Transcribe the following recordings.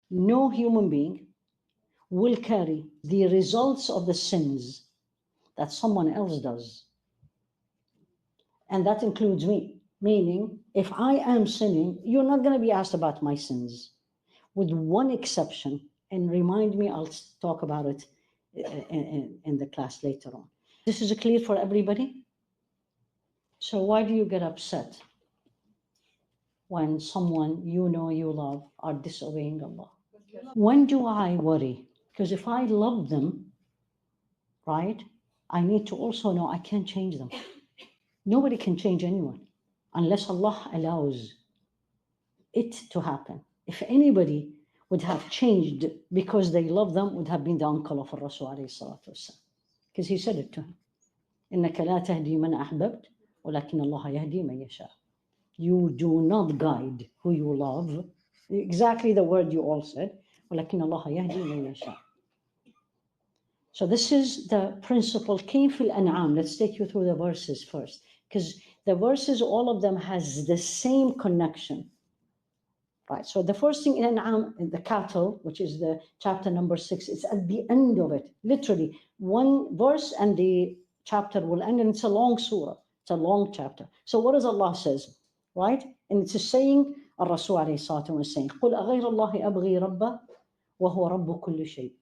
no human being will carry the results of the sins that someone else does. And that includes me. Meaning, if I am sinning, you're not going to be asked about my sins. With one exception, and remind me, I'll talk about it in the class later on. This is clear for everybody? So why do you get upset when someone you know you love are disobeying Allah? When do I worry? Because if I love them, right, I need to also know I can't change them. Nobody can change anyone unless Allah allows it to happen. If anybody would have changed because they love them, would have been the uncle of Rasul alayhi salatu wasalam. Because he said it to him. إِنَّكَ لَا تَهْدِي مَنْ أَحْبَبْتَ وَلَكِنَّ اللَّهَ يَهْدِي مَنْ يَشَاءُ. You do not guide who you love. Exactly the word you all said. وَلَكِنَّ اللَّهَ يَهْدِي مَنْ يَشَاءُ. So this is the principle. كيف الأنعام. Let's take you through the verses first. Because the verses, all of them has the same connection. Right, so the first thing in An'am, the cattle, which is the chapter number 6, it's at the end of it. Literally, one verse and the chapter will end, and it's a long surah. It's a long chapter. So what does Allah says, right? And it's a saying, Al-Rasul alayhi salatu was saying, قُلْ أَغَيْرَ اللَّهِ أَبْغِي رَبَّ وَهُوَ رَبُّ كُلِّ شَيْءٍ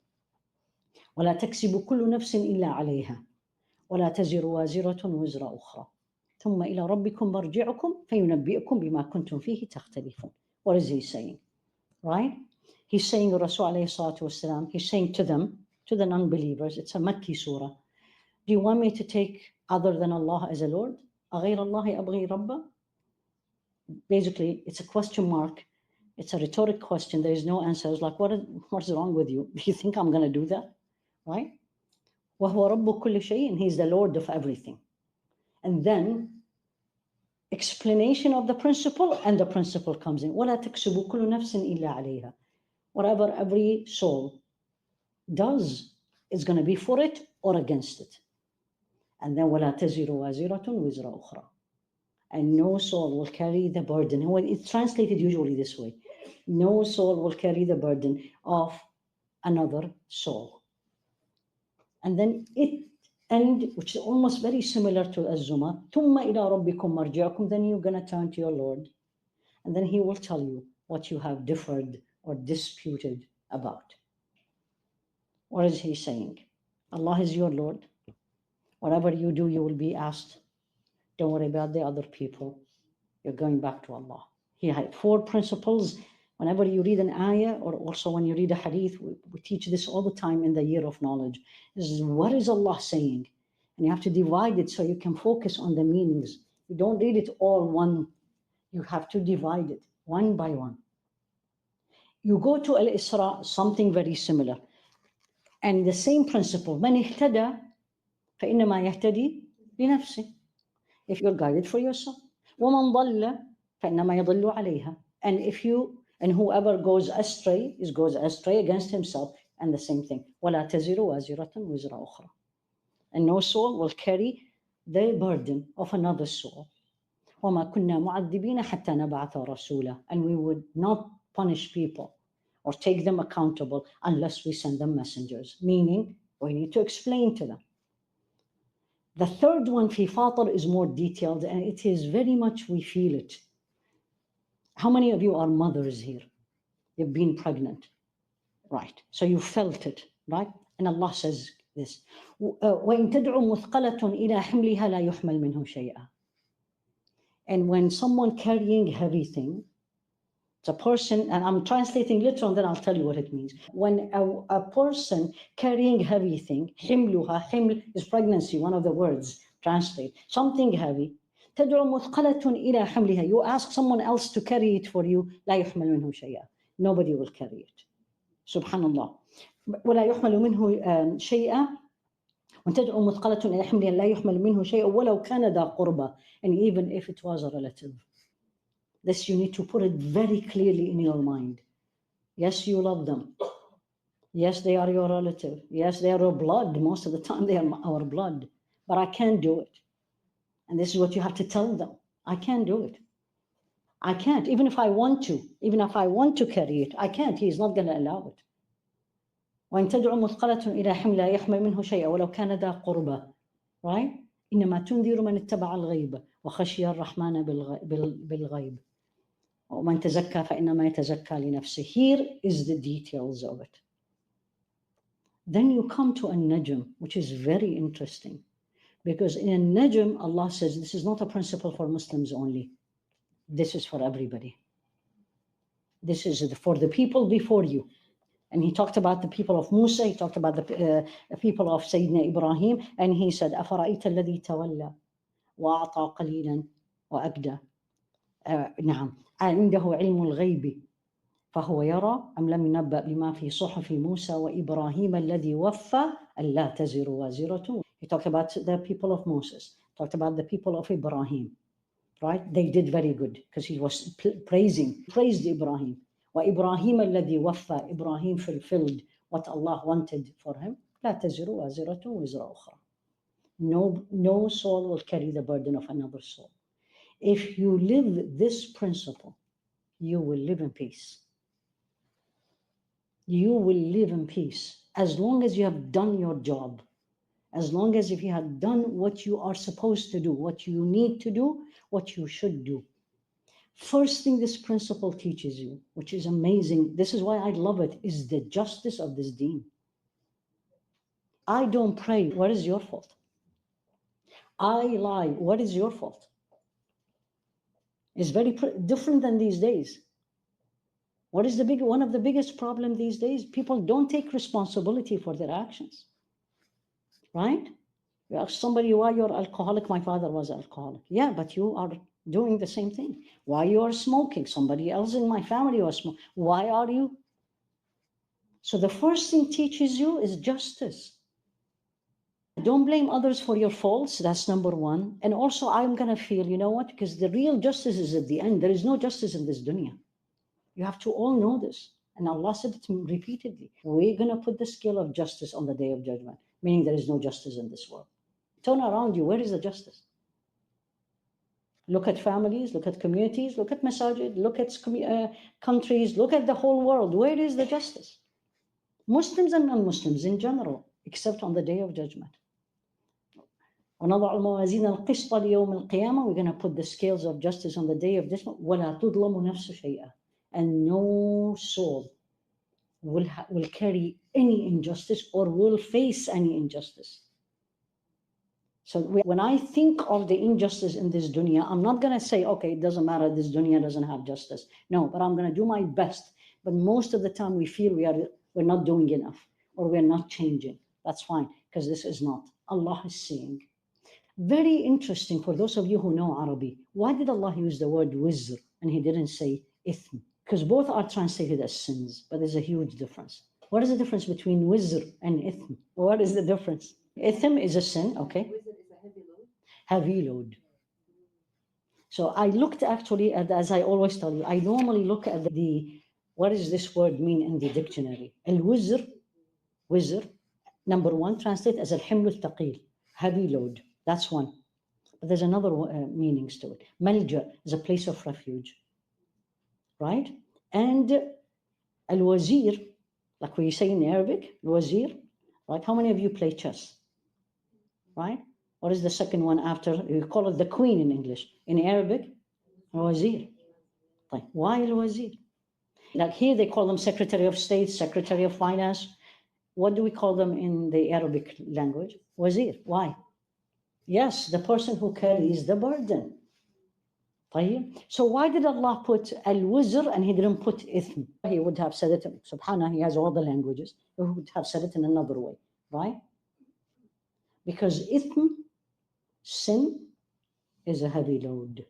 وَلَا تَكْسِبُ كُلُّ نَفْسٍ إِلَّا عَلَيْهَا وَلَا تَزِرُ وَازِرَةٌ وِزْرَ أُخْرَى ثُمَّ إِلَى رَبِّكُمْ مَرْجِعُكُمْ فَيُنَبِّئُكُم بِمَا كُنتُمْ فِيهِ تَخْتَلِفُونَ. What is he saying? Right? He's saying, Rasul alayhi salatu wasalam, he's saying to them, to the non-believers, it's a Makki surah. Do you want me to take other than Allah as a Lord? أَغَيْرَ اللَّهِ أَبْغِي رَبَّ? Basically, it's a question mark. It's a rhetoric question. There is no answer. It's like, what's wrong with you? Do you think I'm going to do that? Right? وَهُوَ رَبُّ كُلِّ شَيْءٍ. And he's the Lord of everything. And then explanation of the principle, and the principle comes in. وَلَا تَكْسِبُ كُلُّ نَفْسٍ إِلَّا عَلَيْهَا. Whatever every soul does is going to be for it or against it. And then وَلَا تَزِرُ وَازِرَةٌ وِزْرَ أُخْرَى. And no soul will carry the burden. It's translated usually this way. No soul will carry the burden of another soul. And then which is almost very similar to Az-Zumar, ثُمَّ إِلَىٰ رَبِّكُمْ مَرْجِعُكُمْ. Then you're going to turn to your Lord, and then He will tell you what you have differed or disputed about. What is He saying? Allah is your Lord. Whatever you do, you will be asked. Don't worry about the other people. You're going back to Allah. He had 4 principles. Whenever you read an ayah, or also when you read a hadith, we teach this all the time in the year of knowledge. This is, what is Allah saying? And you have to divide it so you can focus on the meanings. You don't read it all one. You have to divide it one by one. You go to Al-Isra, something very similar. And the same principle. مَنِ اهْتَدَى فَإِنَّمَا يَهْتَدِي لِنَفْسِهِ. If you're guided for yourself. وَمَنْ ضَلَّ فَإِنَّمَا يَضِلُّ عَلَيْهَا. And whoever goes astray goes astray against himself. And the same thing. وَلَا تَزِرُ وَازِرَةٌ وِزْرَ أُخْرَى. And no soul will carry the burden of another soul. وَمَا كُنَّا مُعَذِّبِينَ حَتَّى نَبْعَثَ رَسُولًا. And we would not punish people or take them accountable unless we send them messengers. Meaning, we need to explain to them. The third one, fi Fatir, is more detailed, and it is very much, we feel it. How many of you are mothers here? You've been pregnant, right? So you felt it, right? And Allah says this, وَإِن تَدْعُ مُثْقَلَةٌ إِلَى حِمْلِهَا لَا يُحْمَلْ مِنْهُ شَيْئًا. And when someone carrying heavy thing, it's a person, and I'm translating literal, and then I'll tell you what it means. When a person carrying heavy thing, حِمْلُهَا, حِمْل is pregnancy, one of the words, translate, something heavy. تَدْعُ مُثْقَلَةٌ إِلَى حِمْلِهَا. You ask someone else to carry it for you, لَا يُحْمَلْ مِنْهُ شَيْئًا. Nobody will carry it. Subhanallah. وَلَا يُحْمَلُ مِنْهُ شَيْئًا. وَتَدْعُ مُثْقَلَةٌ إِلَى حِمْلِهَا لَا يُحْمَلْ مِنْهُ شَيْئًا وَلَوْ كَانَ ذَا قُرْبَى. And even if it was a relative. This, you need to put it very clearly in your mind. Yes, you love them. Yes, they are your relative. Yes, they are your blood. Most of the time, they are our blood. But I can't do it. And this is what you have to tell them. I can't do it. I can't, even if I want to carry it, I can't. He's not going to allow it. وإن تدعو مثقلة إلى حمل لا يحمل منه شيئا ولو كان ذا قربى. Right? إنما تنذر من اتبع الغيب وخشي الرحمن بالغيب. ومن تزكى فإنما يتزكى لنفسه. Here is the details of it. Then you come to a najm, which is very interesting. Because in a najm, Allah says, this is not a principle for Muslims only. This is for everybody. This is for the people before you. And he talked about the people of Musa, he talked about the people of Sayyidina Ibrahim, and he said, أَفَرَأَيْتَ الَّذِي تَوَلَّى وَأَعْطَى قَلِيلًا وَأَكْدَى. نعم. عنده علم الغيب فهو يرى أم لم ينبأ بما في صحف موسى وإبراهيم الذي وفى ألا تزر وازرة. He talked about the people of Moses, talked about the people of Ibrahim. Right? They did very good because he was praised Ibrahim. وإبراهيم الذي وفى. Ibrahim fulfilled what Allah wanted for him. لا تزر وازرة وزر أخرى. No soul will carry the burden of another soul. If you live this principle, you will live in peace. You will live in peace as long as you have done your job. As long as if you have done what you are supposed to do, what you need to do, what you should do. First thing this principle teaches you, which is amazing, this is why I love it, is the justice of this deen. I don't pray, what is your fault? I lie, what is your fault? It's very different than these days. What is one of the biggest problems these days? People don't take responsibility for their actions. Right? You ask somebody why you're alcoholic. My father was alcoholic. Yeah, but you are doing the same thing. Why you are smoking? Somebody else in my family was smoking. Why are you? So the first thing teaches you is justice. Don't blame others for your faults. That's number one. And also I'm going to feel, you know what? Because the real justice is at the end. There is no justice in this dunya. You have to all know this. And Allah said it repeatedly. We're going to put the scale of justice on the day of judgment. Meaning there is no justice in this world. Turn around you, where is the justice? Look at families, look at communities, look at masajid, look at countries, look at the whole world. Where is the justice? Muslims and non-Muslims in general, except on the day of judgment. وَنَضَعُ الْمَوَازِينَ الْقِسْطَ لِيَوْمِ الْقِيَامَةِ. We're going to put the scales of justice on the day of judgment. وَلَا تُظْلَمُ نَفْسُ شَيْئًا. And no soul will carry any injustice or will face any injustice. So when I think of the injustice in this dunya, I'm not going to say, okay, it doesn't matter, this dunya doesn't have justice. No, but I'm going to do my best. But most of the time we feel we're not doing enough or we're not changing. That's fine, because this is not. Allah is saying. Very interesting for those of you who know Arabic. Why did Allah use the word wizr and he didn't say ithm? Because both are translated as sins, but there's a huge difference. What is the difference between wizr and ithm? What is the difference? Ithm is a sin, okay? Wizr is a heavy load. Heavy load. So I looked actually at, as I always tell you, I normally look at what does this word mean in the dictionary? Al-wizr, number one, translate as al-himl al-taqil, heavy load. That's one. But there's another meanings to it. Malja is a place of refuge. Right? And al-wazir, like we say in Arabic, al-wazir, right? How many of you play chess? Right? What is the second one after? You call it the queen in English. In Arabic, al-wazir. Why al-wazir? Like here they call them Secretary of State, Secretary of Finance. What do we call them in the Arabic language? Wazir. Why? Yes, the person who carries the burden. So why did Allah put al-wizr and he didn't put ithm? He would have said it, subhanAllah, he has all the languages. He would have said it in another way, right? Because ithm, sin, is a heavy load.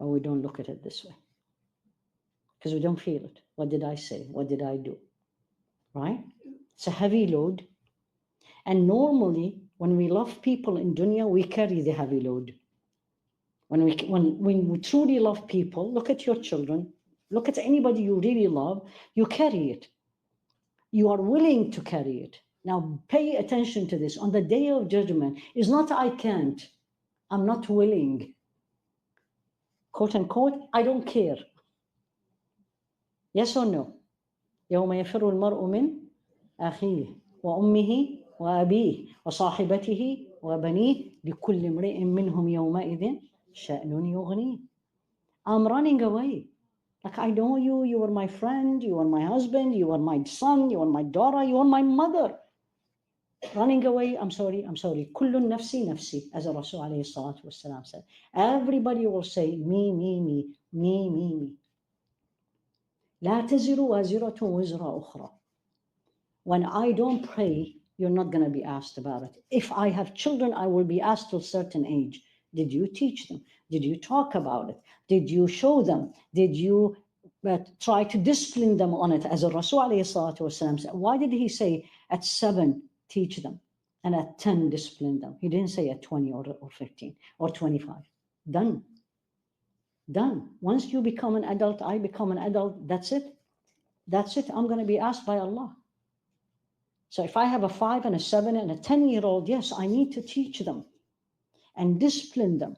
But we don't look at it this way. Because we don't feel it. What did I say? What did I do? Right? It's a heavy load. And normally, when we love people in dunya, we carry the heavy load. When we truly love people, look at your children, look at anybody you really love, you carry it. You are willing to carry it. Now pay attention to this. On the day of judgment, it's not I can't, I'm not willing. quote unquote, I don't care. Yes or no? يوم يفر المرء من أخيه وأمه وأبيه وصاحبته وبنيه لكل امرئ منهم يومئذ شأن يغنيه. I'm running away. Like, I know you, you are my friend, you are my husband, you are my son, you are my daughter, you are my mother. Running away, I'm sorry. كل نفسي نفسي, as the Rasul alayhi salatu wasalam said. Everybody will say, me. لا تزر وازرة وزر أخرى. When I don't pray, you're not going to be asked about it. If I have children, I will be asked till a certain age. Did you teach them? Did you talk about it? Did you show them? Did you try to discipline them on it? As Rasul alayhi salatu wasalam said, why did he say at 7, teach them, and at 10, discipline them? He didn't say at 20 or 15 or 25. Done. Once you become an adult, I become an adult, that's it. I'm going to be asked by Allah. So if I have a 5 and a 7 and a 10-year-old, yes, I need to teach them and discipline them.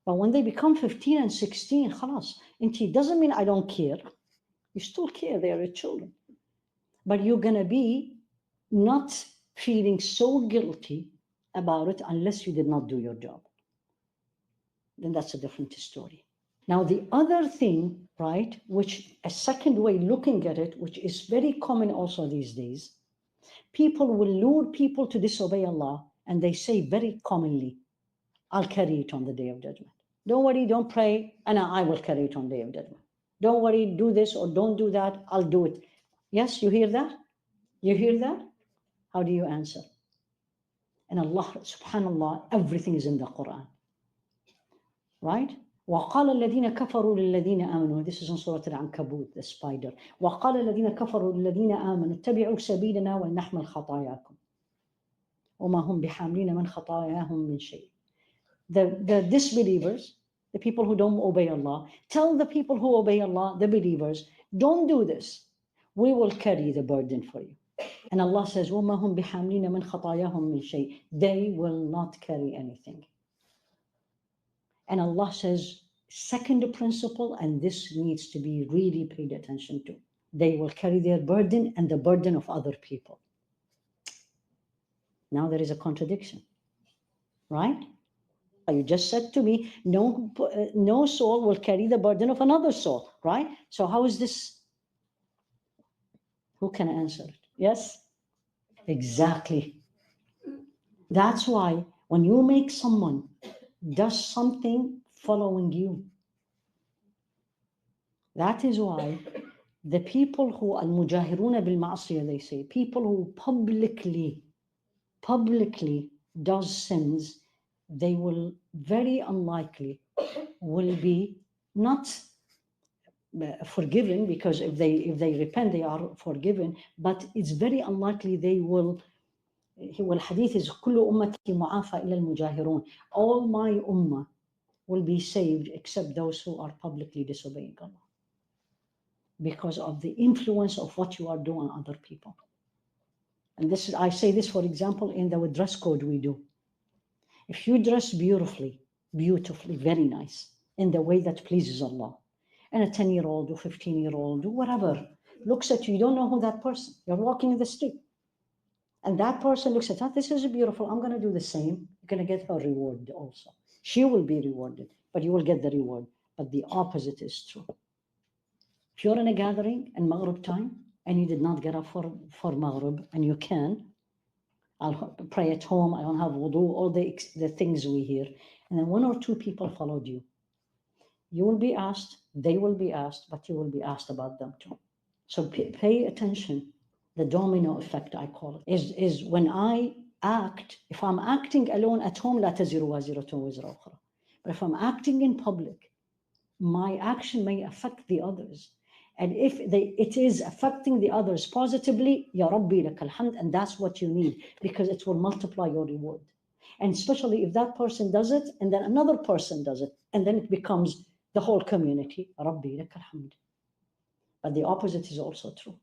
But when they become 15 and 16, khalas, it doesn't mean I don't care. You still care, they are your children. But you're going to be not feeling so guilty about it unless you did not do your job. Then that's a different story. Now, the other thing, right, which a second way looking at it, which is very common also these days, people will lure people to disobey Allah, and they say very commonly, I'll carry it on the Day of Judgment. Don't worry, don't pray, and I will carry it on the Day of Judgment. Don't worry, do this or don't do that, I'll do it. Yes, you hear that? You hear that? How do you answer? And Allah, subhanallah, everything is in the Qur'an. Right? وقال الذين كفروا للذين آمنوا. This is in Surah Al-Ankabut, the spider. وقال الذين كفروا للذين آمنوا اتبعوا سبيلنا ولنحمل خطاياكم وما هم بحاملين من خطاياهم من شيء. The disbelievers, the people who don't obey Allah, tell the people who obey Allah, the believers, don't do this. We will carry the burden for you. And Allah says, وما هم بحاملين من خطاياهم من شيء. They will not carry anything. And Allah says, second principle, and this needs to be really paid attention to. They will carry their burden and the burden of other people. Now there is a contradiction, right? You just said to me, no soul will carry the burden of another soul, right? So how is this? Who can answer it? Yes? Exactly. That's why when you make someone does something following you, that is why the people who al-mujahiruna bil-ma'asiyah, they say, people who publicly does sins, they will very unlikely will be not forgiven, because if they repent, they are forgiven, but it's very unlikely they will. والحديث is كل أمتي معافى إلا المجاهرون. All my ummah will be saved except those who are publicly disobeying Allah, because of the influence of what you are doing on other people. And this is, I say this, for example, in the dress code we do. If you dress beautifully, very nice, in the way that pleases Allah, and a 10-year-old or 15-year-old or whatever looks at you, you don't know who that person, you're walking in the street, and that person looks at, this is beautiful, I'm going to do the same, you're going to get her reward also. She will be rewarded, but you will get the reward. But the opposite is true. If you're in a gathering in Maghrib time and you did not get up for Maghrib, and you can, I'll pray at home, I don't have wudu, all the things we hear, and then 1 or 2 people followed you. You will be asked, they will be asked, but you will be asked about them too. So pay attention. The domino effect, I call it, is when I act, if I'm acting alone at home, لا تزر وازرة وزر أخرى. But if I'm acting in public, my action may affect the others. And if it is affecting the others positively, Ya Rabbi lakal hamd, and that's what you need, because it will multiply your reward. And especially if that person does it, and then another person does it, and then it becomes the whole community, Rabbi lakal hamd. But the opposite is also true.